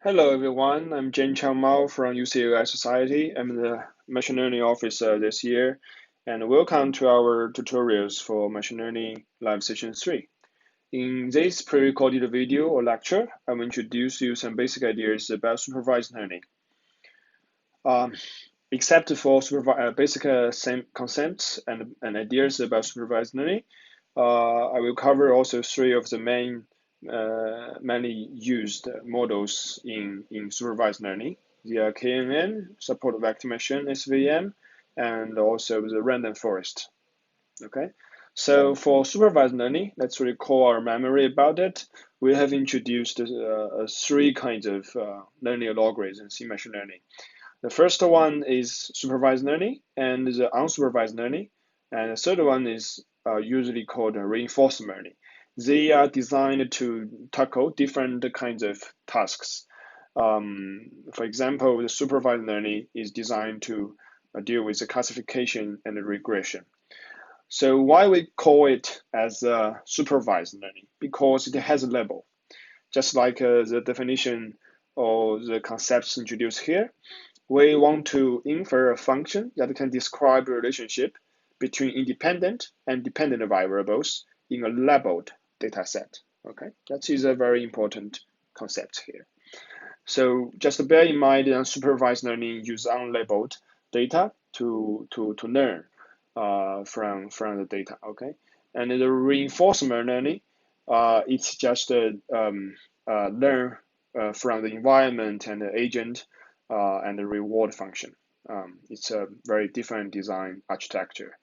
Hello everyone, I'm Jianqiao Mao from UCL AI Society. I'm the machine learning officer this year, and welcome to our tutorials for machine learning live session 3. In this pre-recorded video or lecture, I will introduce you some basic ideas about supervised learning. Except for basic same concepts and ideas about supervised learning, I will cover also three of the mainly used models in supervised learning. The KNN, support vector machine, SVM, and also the random forest. Okay, so for supervised learning, let's recall our memory about it. We have introduced three kinds of learning algorithms in machine learning. The first one is supervised learning and the unsupervised learning. And the third one is usually called reinforcement learning. They are designed to tackle different kinds of tasks. For example, the supervised learning is designed to deal with the classification and the regression. So why we call it as supervised learning? Because it has a label, just like the definition or the concepts introduced here. We want to infer a function that can describe a relationship between independent and dependent variables in a labeled data set. Okay, that is a very important concept here. So just bear in mind that unsupervised learning uses unlabeled data to learn from the data. Okay, and the reinforcement learning, it's just learn from the environment and the agent and the reward function. It's a very different design architecture,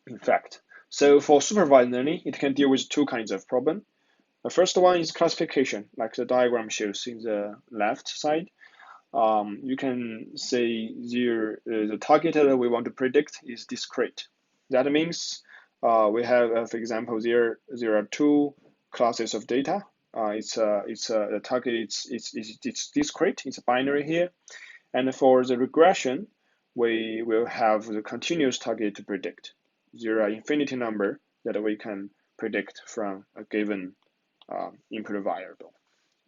in fact. So for supervised learning, it can deal with two kinds of problem. The first one is classification, like the diagram shows in the left side. You can say the target that we want to predict is discrete. That means we have, for example, there are two classes of data. The target it's discrete. It's a binary here, and for the regression, we will have the continuous target to predict. There are infinity number that we can predict from a given input variable.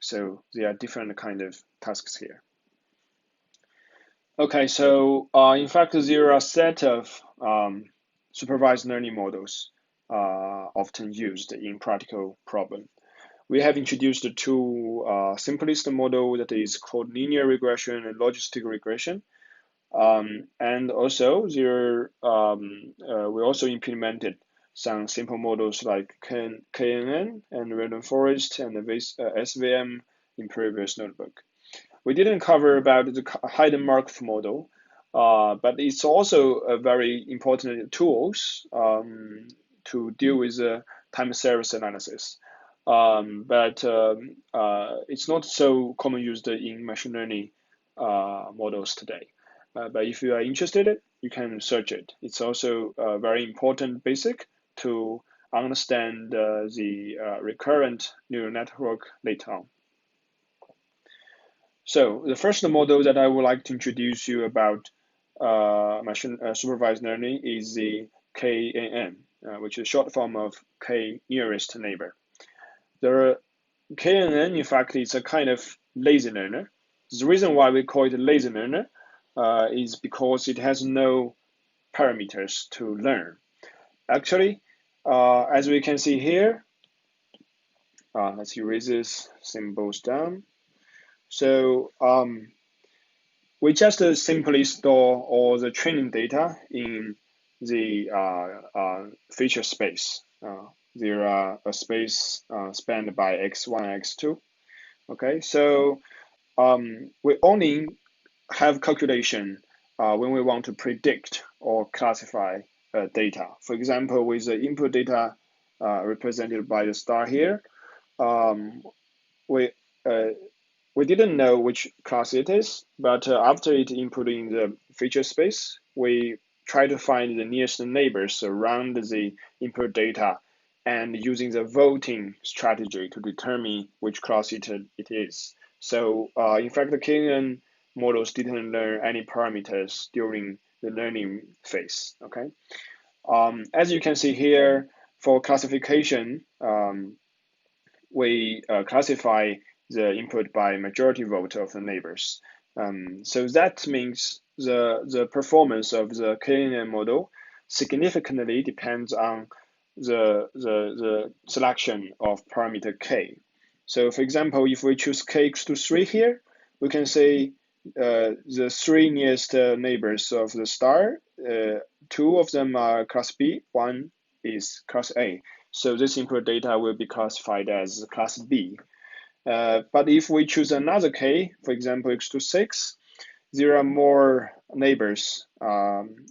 So there are different kind of tasks here. Okay, so in fact, there are a set of supervised learning models often used in practical problem. We have introduced the two simplest model that is called linear regression and logistic regression. And also we also implemented some simple models like KNN and random forest and SVM in previous notebook. We didn't cover about the hidden Markov model, but it's also a very important tools to deal with time series analysis. But it's not so common used in machine learning models today. But if you are interested, you can search it. It's also a very important basic to understand the recurrent neural network later on. So the first model that I would like to introduce you about machine supervised learning is the KNN, which is a short form of K nearest neighbor. The KNN, in fact, is a kind of lazy learner. The reason why we call it a lazy learner is because it has no parameters to learn. Actually, as we can see here, let's erase these symbols down. So we just simply store all the training data in the feature space. There are a space spanned by x1, x2. Okay, so we only have calculation when we want to predict or classify data. For example, with the input data represented by the star here, we didn't know which class it is, but after it input in the feature space, we try to find the nearest neighbors around the input data and using the voting strategy to determine which class it is. So in fact, the KNN models didn't learn any parameters during the learning phase, okay? As you can see here, for classification, we classify the input by majority vote of the neighbors. So that means the performance of the KNN model significantly depends on the selection of parameter k. So for example, if we choose k equals to 3 here, we can say the 3 nearest neighbors of the star, 2 of them are class B, 1 is class A. So this input data will be classified as class B. But if we choose another k, for example, equals to 6, there are more neighbors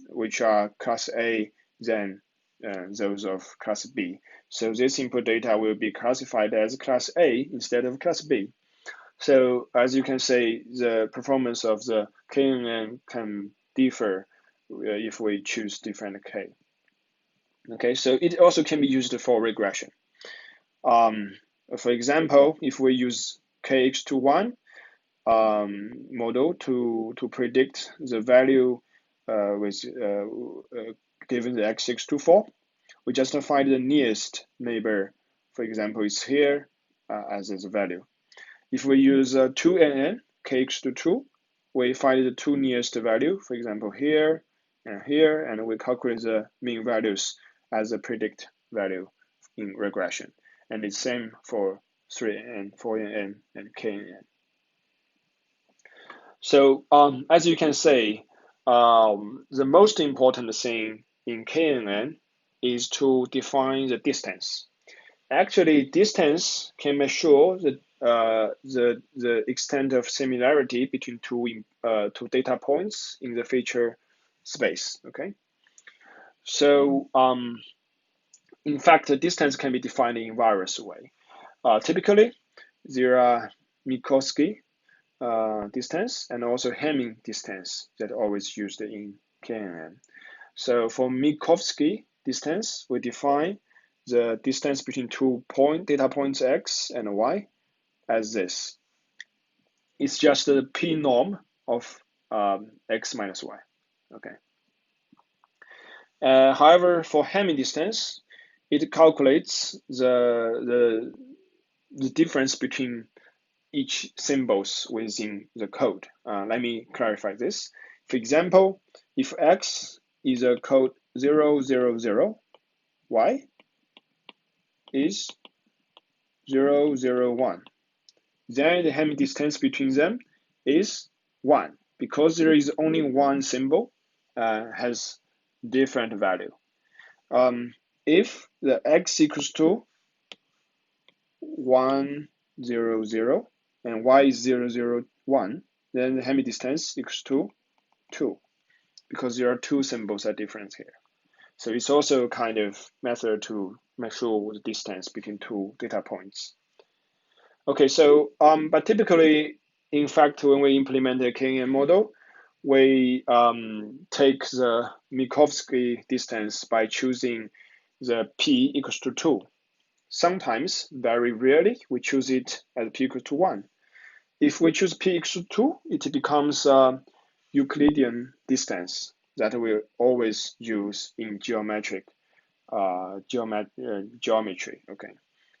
which are class A than those of class B. So this input data will be classified as class A instead of class B. So as you can say, the performance of the KNN can differ if we choose different k. Okay, so it also can be used for regression. For example, if we use kx to 1 model to predict the value with given the x equals to 4, we just find the nearest neighbor, for example, is here as its value. If we use 2NN, kx to 2, we find the two nearest value, for example, here, and we calculate the mean values as a predict value in regression. And it's same for 3NN, 4NN, and KNN. So as you can say, the most important thing in KNN is to define the distance. Actually, distance can measure the extent of similarity between two data points in the feature space. Okay. So in fact, the distance can be defined in various ways. Typically, there are Minkowski distance and also Hamming distance that are always used in KNN. So for Minkowski distance, we define the distance between two data points x and y as this. It's just the p norm of x minus y. Okay. However, for Hamming distance, it calculates the difference between each symbols within the code. Let me clarify this. For example, if x is a code 0, 0, 0, y is 0, 0, 1. Then the Hamming distance between them is 1 because there is only one symbol has different value. If the x equals to 1, 0, 0 and y is 0, 0, 1, then the Hamming distance equals to 2 because there are two symbols that are different here. So it's also a kind of method to measure the distance between two data points. Okay, so but typically, in fact, when we implement a KNN model, we take the Minkowski distance by choosing the p equals to 2. Sometimes, very rarely, we choose it as p equals to 1. If we choose p equals to 2, it becomes Euclidean distance that we always use in geometry. Okay,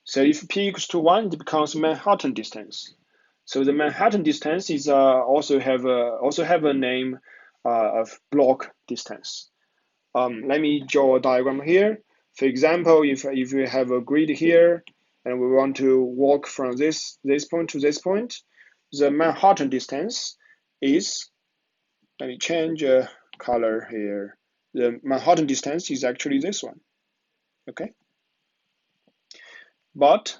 so if p equals to 1, it becomes Manhattan distance. So the Manhattan distance is also have a name of block distance. Let me draw a diagram here. For example, if we have a grid here and we want to walk from this point to this point, the Manhattan distance is, let me change color here. The Manhattan distance is actually this one. Okay. But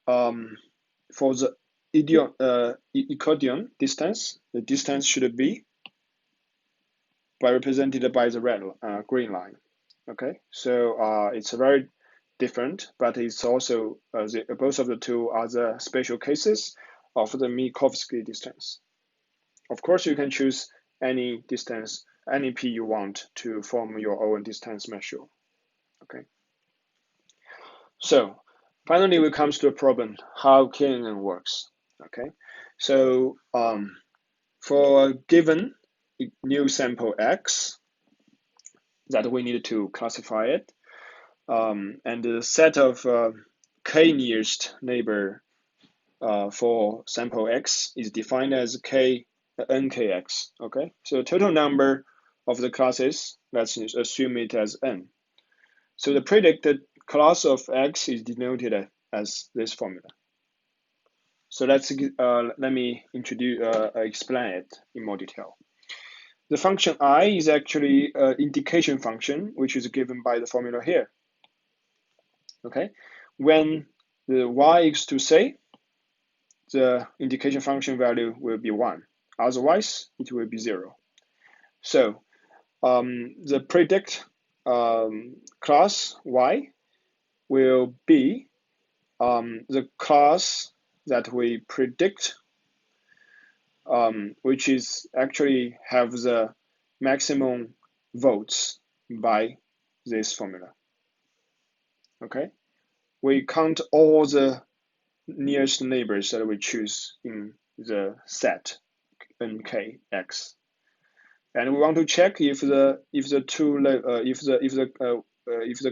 for the Euclidean distance, the distance should be represented by the green line. Okay, so it's very different, but it's also both of the two are the special cases of the Minkowski distance. Of course, you can choose any distance, any p you want to form your own distance measure. Okay. So finally, we comes to a problem how KNN works. Okay, so for a given new sample x that we need to classify it, and the set of k nearest neighbor for sample x is defined as nkx. Okay, so total number of the classes, let's assume it as n. So the predicted class of x is denoted as this formula. So let me explain it in more detail. The function I is actually an indication function, which is given by the formula here. Okay, when the y equals to say, the indication function value will be 1. Otherwise, it will be 0. So the predict class y will be the class that we predict, which is actually have the maximum votes by this formula. Okay, we count all the nearest neighbors that we choose in the set nkx, and we want to check if the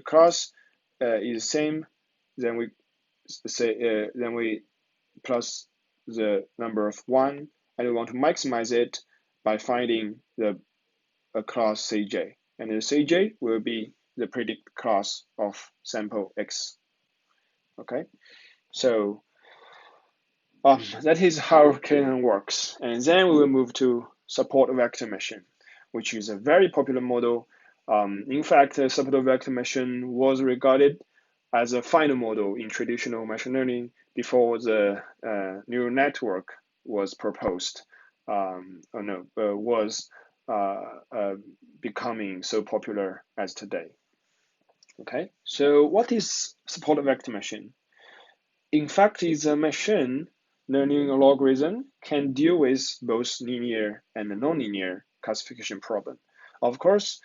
class is same, then we say then we plus the number of 1, and we want to maximize it by finding the class Cj, and the Cj will be the predict class of sample x. Okay, so that is how KNN works. And then we will move to support vector machine, which is a very popular model. In fact, support vector machine was regarded as a final model in traditional machine learning before the neural network was proposed, was becoming so popular as today. Okay, so what is support vector machine? In fact, it's a machine learning algorithm can deal with both linear and nonlinear classification problem. Of course,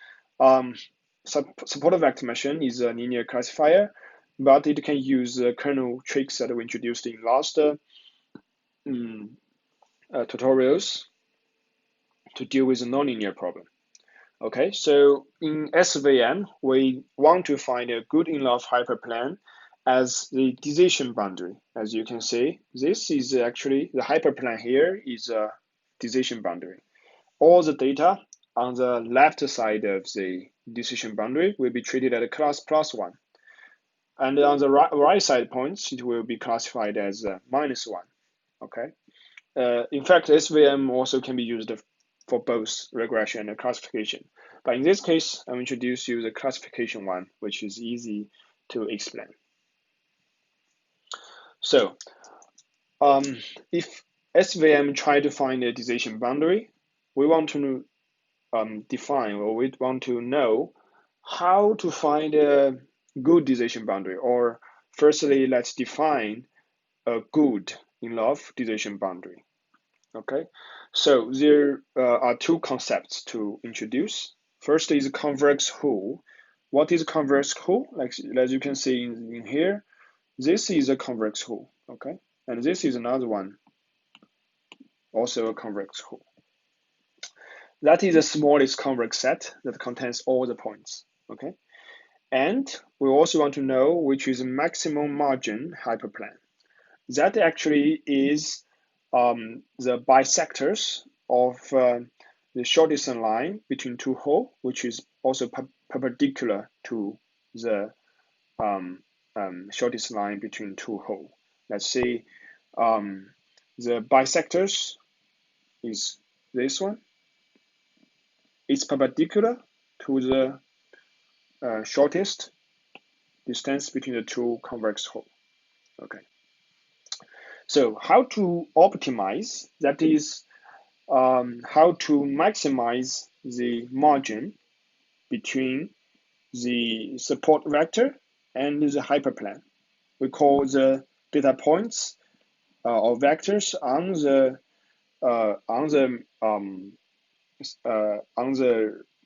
support vector machine is a linear classifier, but it can use kernel tricks that we introduced in last tutorials to deal with a nonlinear problem. Okay, so in SVM, we want to find a good enough hyperplane as the decision boundary. As you can see, this is actually the hyperplane here is a decision boundary. All the data on the left side of the decision boundary will be treated as a class +1. And on the right side points, it will be classified as -1. Okay. In fact, SVM also can be used for both regression and classification. But in this case, I'll introduce you the classification one, which is easy to explain. So if SVM try to find a decision boundary, we want to define, or we want to know how to find a good decision boundary. Or firstly, let's define a good enough decision boundary. Okay, so there are two concepts to introduce. First is convex hull. What is convex hull? Like as you can see in here, this is a convex hull. Okay, and this is another one, also a convex hull. That is the smallest convex set that contains all the points. Okay, and we also want to know which is maximum margin hyperplane. That actually is the bisectors of the shortest line between two holes, which is also perpendicular to the shortest line between two holes. Let's say the bisectors is this one. It's perpendicular to the shortest distance between the two convex holes. Okay. So how to optimize, that is how to maximize the margin between the support vector and the hyperplane. We call the data points or vectors on the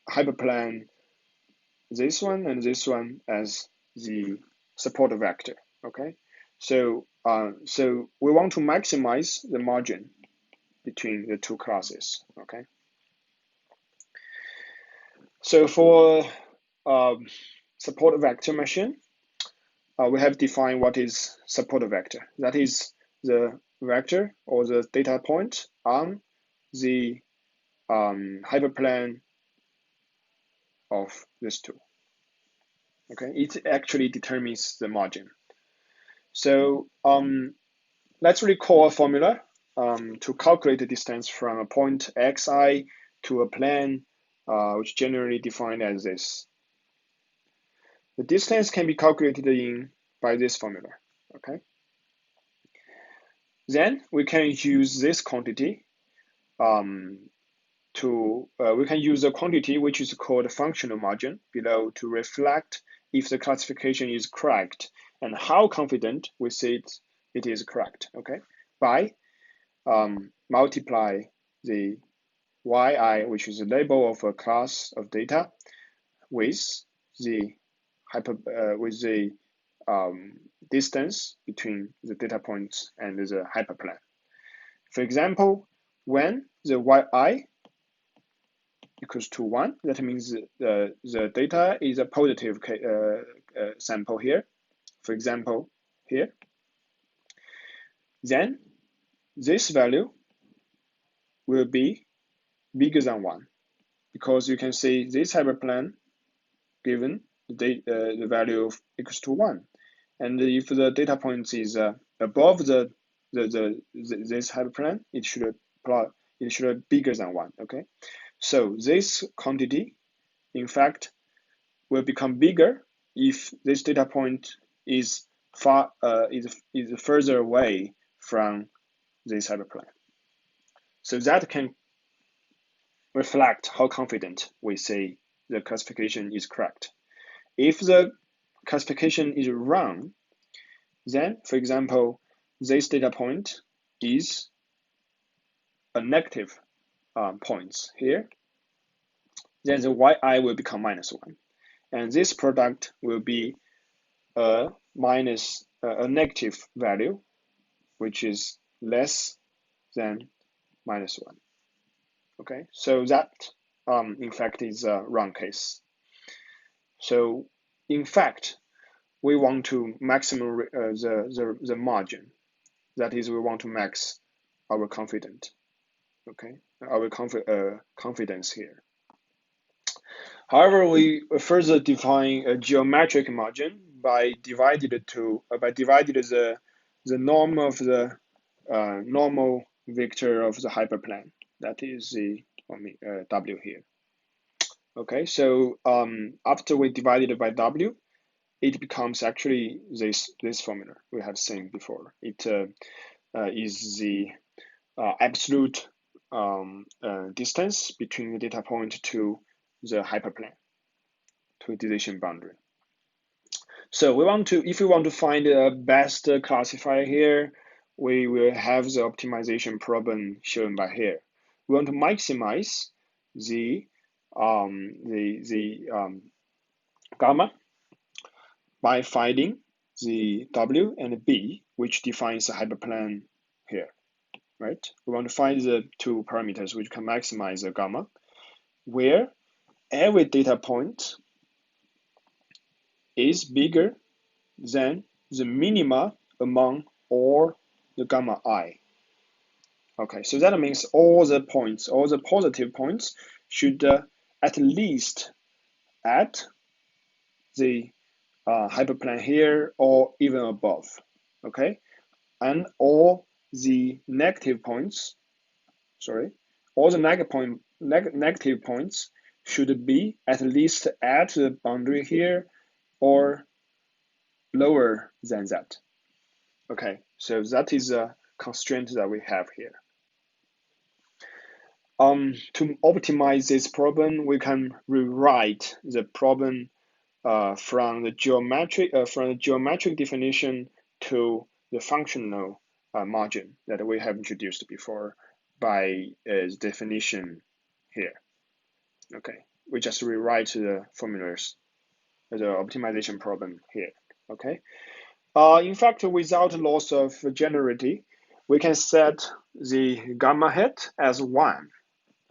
hyperplane, this one and this one as the support vector. Okay, so so we want to maximize the margin between the two classes. Okay, so for support vector machine, we have defined what is support vector. That is the vector or the data point on the hyperplane of this two. Okay, it actually determines the margin. So let's recall a formula to calculate the distance from a point xi to a plane, which generally defined as this. The distance can be calculated by this formula. Okay. Then we can use this quantity we can use a quantity which is called functional margin below to reflect if the classification is correct and how confident we say it is correct. Okay, by multiply the yi, which is the label of a class of data, with the distance between the data points and the hyperplane. For example, when the yi equals to 1, that means the data is a positive sample here. For example, here. Then this value will be bigger than 1 because you can see this hyperplane given the value of equals to 1. And if the data point is above this hyperplane, it should be bigger than 1. Okay, so this quantity, in fact, will become bigger if this data point is further away from this hyperplane. So that can reflect how confident we say the classification is correct. If the classification is wrong, then, for example, this data point is a negative points here, then the yi will become -1. And this product will be a negative value, which is less than -1. Okay, so that in fact is a wrong case. So in fact, we want to maximum the margin. That is, we want to max our confidence. Okay, our confidence here. However, we further define a geometric margin by dividing the norm of the normal vector of the hyperplane. That is the W here. Okay, so after we divide it by W, it becomes actually this formula we have seen before. It is the absolute distance between the data point to the hyperplane, to a decision boundary. So if we want to find the best classifier here, we will have the optimization problem shown by here. We want to maximize the gamma by finding the W and B, which defines the hyperplane here, right? We want to find the two parameters which can maximize the gamma, where every data point is bigger than the minima among all the gamma I. Okay, so that means all the positive points should at least at the hyperplane here or even above. Okay, and all the negative points, negative points should be at least at the boundary here or lower than that. Okay, so that is a constraint that we have here. To optimize this problem, we can rewrite the problem from the geometric definition to the functional margin that we have introduced before by definition here. Okay, we just rewrite the formulas, the optimization problem here. Okay. In fact, without loss of generality, we can set the gamma hat as 1.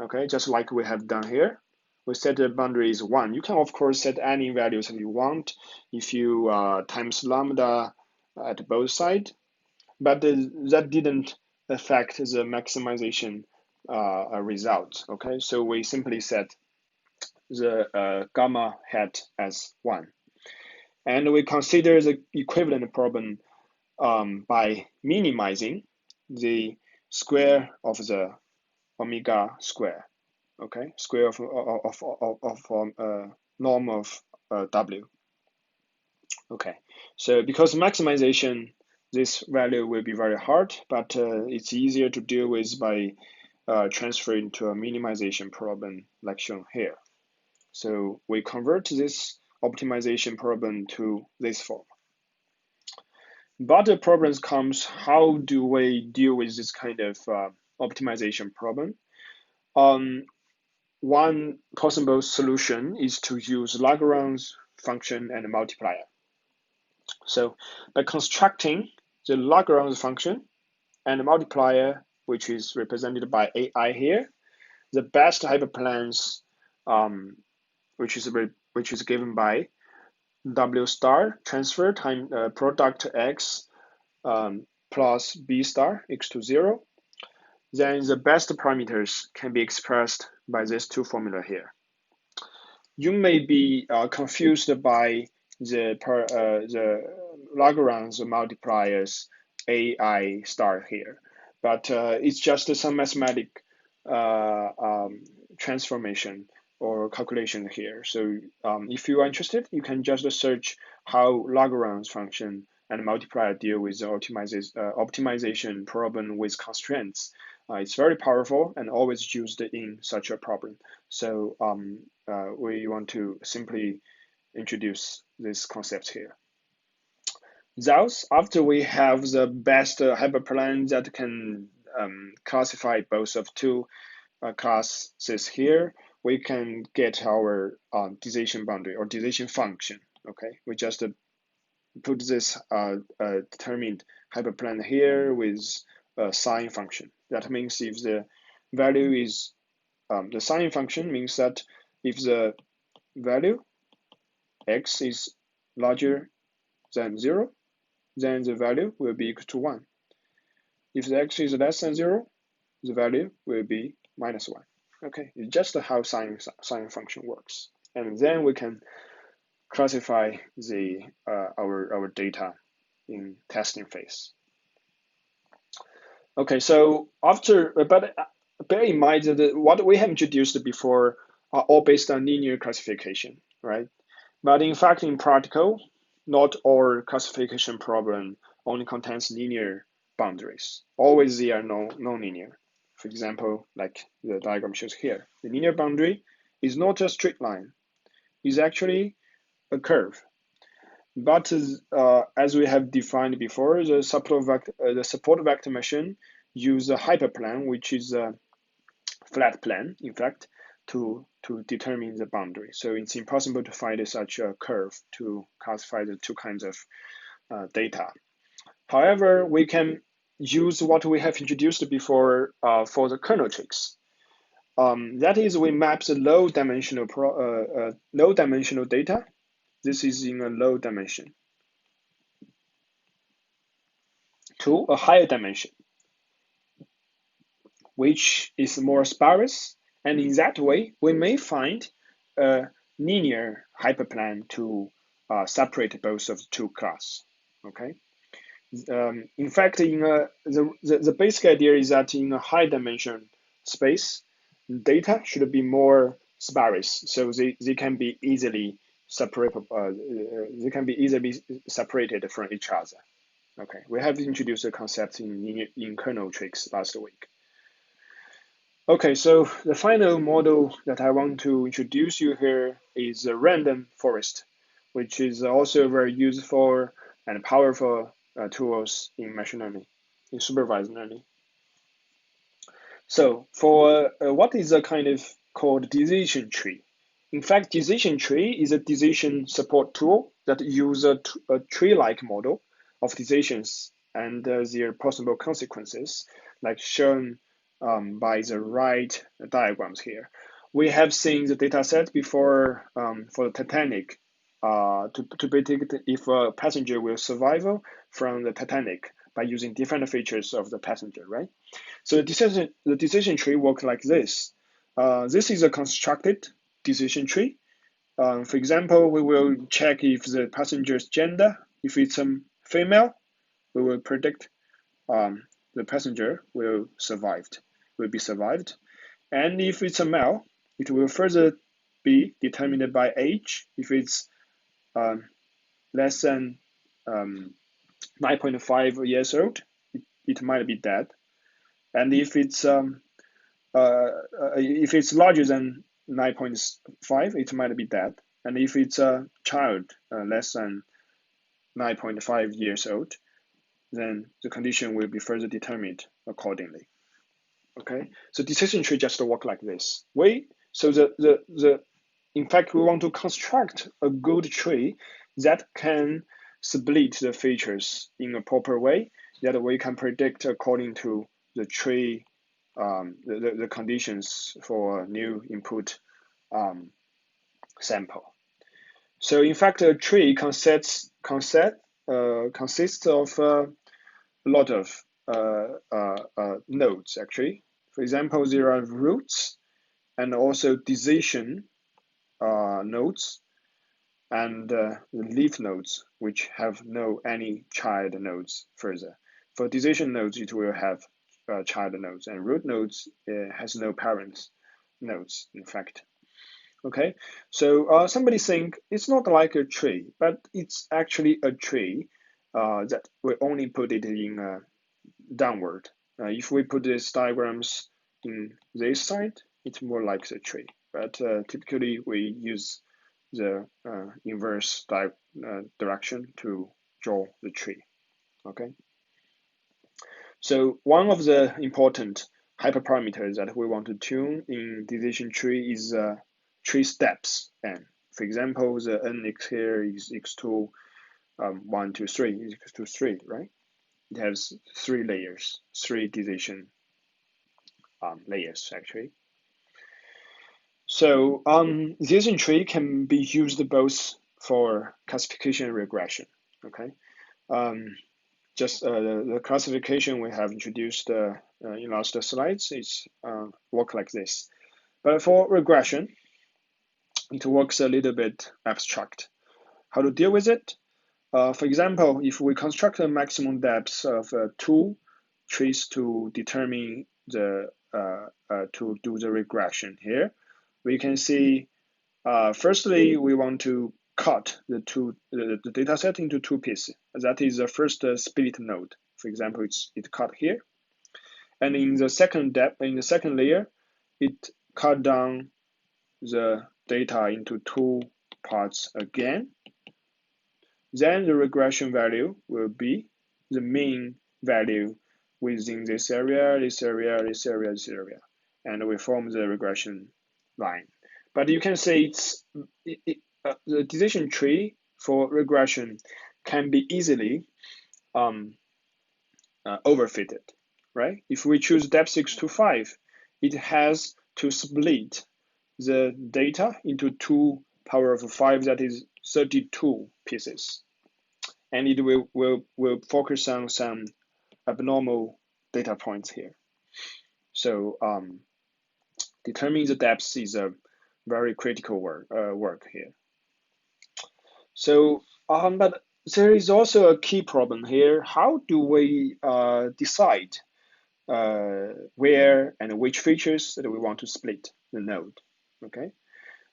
Okay, just like we have done here. We set the boundary is 1. You can, of course, set any values that you want if you times lambda at both sides. but that didn't affect the maximization result. Okay, so we simply set the gamma hat as 1. And we consider the equivalent problem by minimizing the square of the omega square, okay, square of norm of w. Okay, so because maximization, this value will be very hard, but it's easier to deal with by transferring to a minimization problem like shown here. So we convert this optimization problem to this form. But the problems comes, how do we deal with this kind of optimization problem? One possible solution is to use Lagrange function and multiplier. So by constructing the Lagrange function and multiplier, which is represented by AI here, the best hyperplanes, which is given by W star transfer time product X plus B star equals to 0, then the best parameters can be expressed by these two formula here. You may be confused by the Lagrange multipliers AI star here, but it's just some mathematic transformation or calculation here. So if you are interested, you can just search how Lagrange function and multiplier deal with the optimization problem with constraints. It's very powerful and always used in such a problem. So we want to simply introduce this concept here. Thus, after we have the best hyperplane that can classify both of two classes here, we can get our decision boundary or decision function. Okay, we just put this determined hyperplane here with a sign function. That means if the value is the sign function means that if the value x is larger than 0, then the value will be equal to 1. If the x is less than 0, the value will be minus 1. Okay, it's just how sign function works. And then we can classify the our data in testing phase. Okay, so after, but bear in mind that what we have introduced before are all based on linear classification, right? But in fact, in practical, not all classification problem only contains linear boundaries. Always they are non-linear. For example, like the diagram shows here, the linear boundary is not a straight line. It's actually a curve. But as we have defined before, the support vector machine use a hyperplane, which is a flat plane, in fact, to determine the boundary. So it's impossible to find such a curve to classify the two kinds of data. However, we can use what we have introduced before for the kernel tricks. That is, we map the low dimensional data. This is in a low dimension to a higher dimension, which is more sparse. And in that way, we may find a linear hyperplane to separate both of the two classes. Okay. In fact, the basic idea is that in a high dimension space, data should be more sparse, so they can be easily separated. They can be easily separated from each other. Okay, we have introduced the concept in kernel tricks last week. Okay, so the final model that I want to introduce you here is a random forest, which is also very useful and powerful tools in machine learning, in supervised learning. So for what is a kind of called decision tree? In fact, decision tree is a decision support tool that uses a tree-like model of decisions and their possible consequences, like shown by the right diagrams here. We have seen the data set before for the Titanic to predict if a passenger will survive from the Titanic by using different features of the passenger, right? So the decision tree works like this. This is a constructed decision tree. For example, we will check if the passenger's gender. If it's a female, we will predict the passenger will be survived. And if it's a male, it will further be determined by age. If it's less than 9.5 years old, it might be dead. And if it's larger than 9.5, it might be dead. And if it's a child less than 9.5 years old, then the condition will be further determined accordingly. Okay, so decision tree just work like this. In fact, we want to construct a good tree that can split the features in a proper way that we can predict according to the tree, the conditions for new input sample. So in fact, a tree consists of a lot of nodes actually. For example, there are roots and also decision nodes and the leaf nodes, which have no any child nodes further. For decision nodes, it will have child nodes, and root nodes has no parent nodes, in fact. Okay, so somebody think it's not like a tree, but it's actually a tree that we only put it in downward. If we put these diagrams in this side, it's more like the tree. But typically we use the inverse direction to draw the tree. Okay. So one of the important hyperparameters that we want to tune in decision tree is tree steps. And for example, the nx here is equal to 1, 2, 3 is equal to 3, right? It has 3 layers, 3 decision layers actually. So decision tree can be used both for classification and regression. Okay, just the classification we have introduced in last slides is work like this. But for regression, it works a little bit abstract. How to deal with it? For example, if we construct a maximum depth of 2 trees to determine the to do the regression here, we can see firstly we want to cut the data set into 2 pieces. That is the first split node. For example, it cut here, and in the second layer, it cut down the data into 2 parts again. Then the regression value will be the mean value within this area, this area, this area, this area, and we form the regression line. But you can say the decision tree for regression can be easily overfitted, right? If we choose depth 6 to 5, it has to split the data into 2 power of 5, that is 32 pieces. And it will focus on some abnormal data points here. So determining the depth is a very critical work here. So, but there is also a key problem here. How do we decide where and which features that we want to split the node? Okay,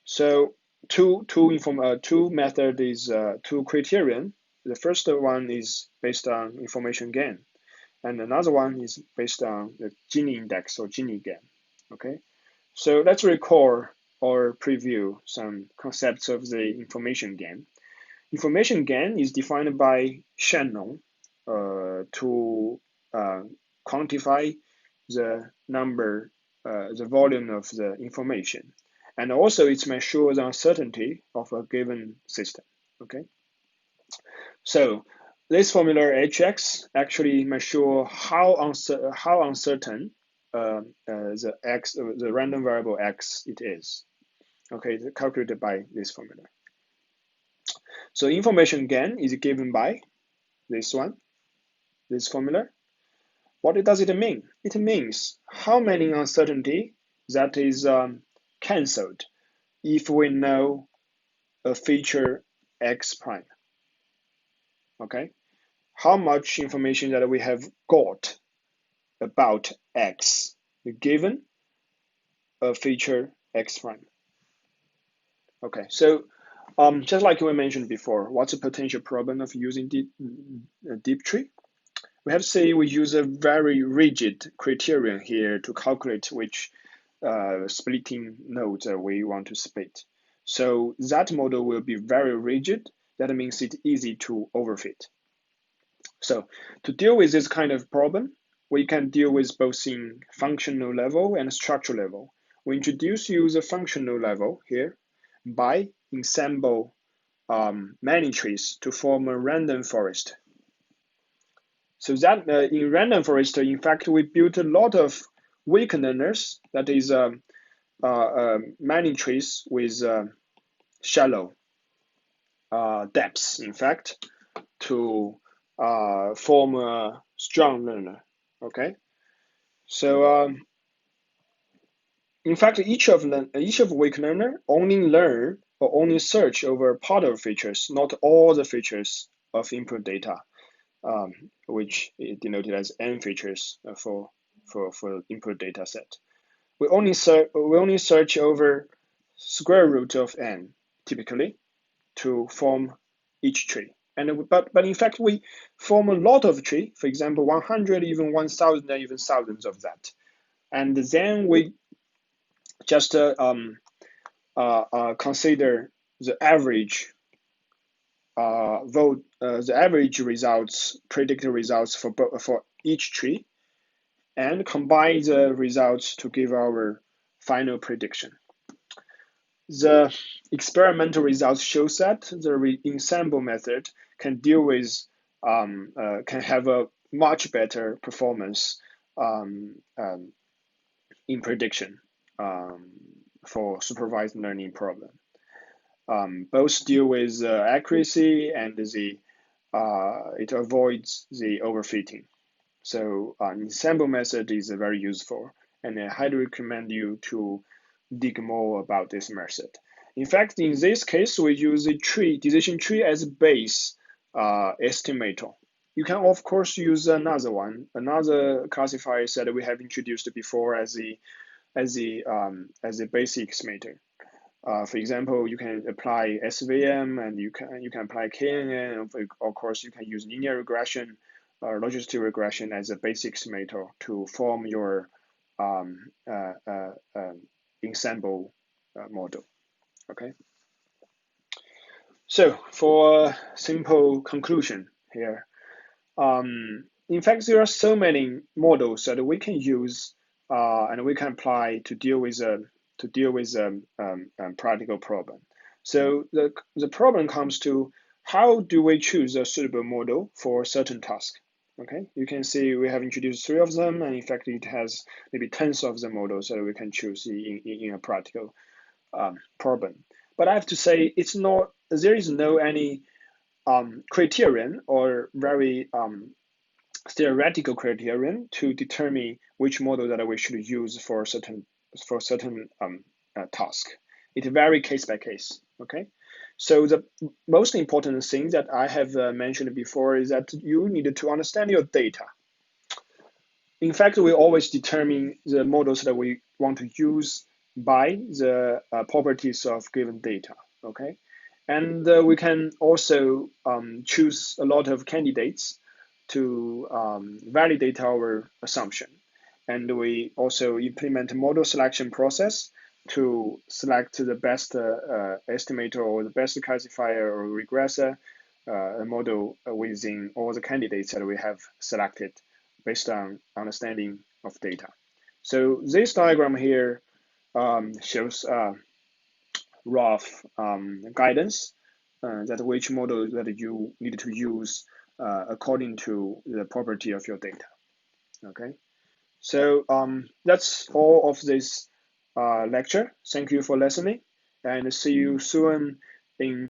so two method is two criterion. The first one is based on information gain, and another one is based on the Gini index or Gini gain. Okay, so let's recall or preview some concepts of the information gain. Information gain is defined by Shannon to quantify the number, the volume of the information, and also it measures the uncertainty of a given system. Okay, so this formula Hx actually measure how uncertain the random variable x it is. Okay, it's calculated by this formula. So information gain is given by this one. this formula. What does it mean? It means how many uncertainty that is cancelled if we know a feature x prime. Okay, how much information that we have got about x given a feature x prime. Okay, so just like we mentioned before, what's a potential problem of using deep tree? We have to say we use a very rigid criterion here to calculate which splitting nodes we want to split. So that model will be very rigid. That means it's easy to overfit. So to deal with this kind of problem, we can deal with both in functional level and structural level. We use a functional level here by ensemble many trees to form a random forest. So that in random forest, in fact, we built a lot of weak learners, that is many trees with shallow depths, in fact, to form a strong learner. Okay, so in fact, each of weak learner only learn or only search over part of features, not all the features of input data, which is denoted as n features for input data set. We only search over square root of n typically to form each tree. And but in fact we form a lot of tree, for example 100, even 1000, and even thousands of that. And then we just consider the average the average results, predicted results for each tree, and combine the results to give our final prediction. The experimental results shows that the ensemble method can deal with can have a much better performance in prediction for supervised learning problem. Both deal with accuracy and it avoids the overfitting. So ensemble method is very useful, and I highly recommend you to dig more about this method. In fact, in this case, we use a decision tree as a base estimator. You can of course use another classifier that we have introduced before as a basic estimator. For example, you can apply SVM, and you can apply KNN. Of course, you can use linear regression or logistic regression as a basic estimator to form your ensemble model. Okay. So for a simple conclusion here, in fact, there are so many models that we can use and we can apply to deal with a practical problem. So the problem comes to how do we choose a suitable model for a certain task? Okay, you can see we have introduced 3 of them, and in fact it has maybe tens of the models that we can choose in a practical problem. But I have to say there is no any criterion or very theoretical criterion to determine which model that we should use for certain task. It varies case by case. Okay, so the most important thing that I have mentioned before is that you need to understand your data. In fact, we always determine the models that we want to use by the properties of given data. Okay, and we can also choose a lot of candidates to validate our assumption. And we also implement a model selection process to select the best estimator or the best classifier or regressor model within all the candidates that we have selected based on understanding of data. So this diagram here shows rough guidance that which model that you need to use according to the property of your data. Okay, so that's all of this lecture. Thank you for listening, and see you soon in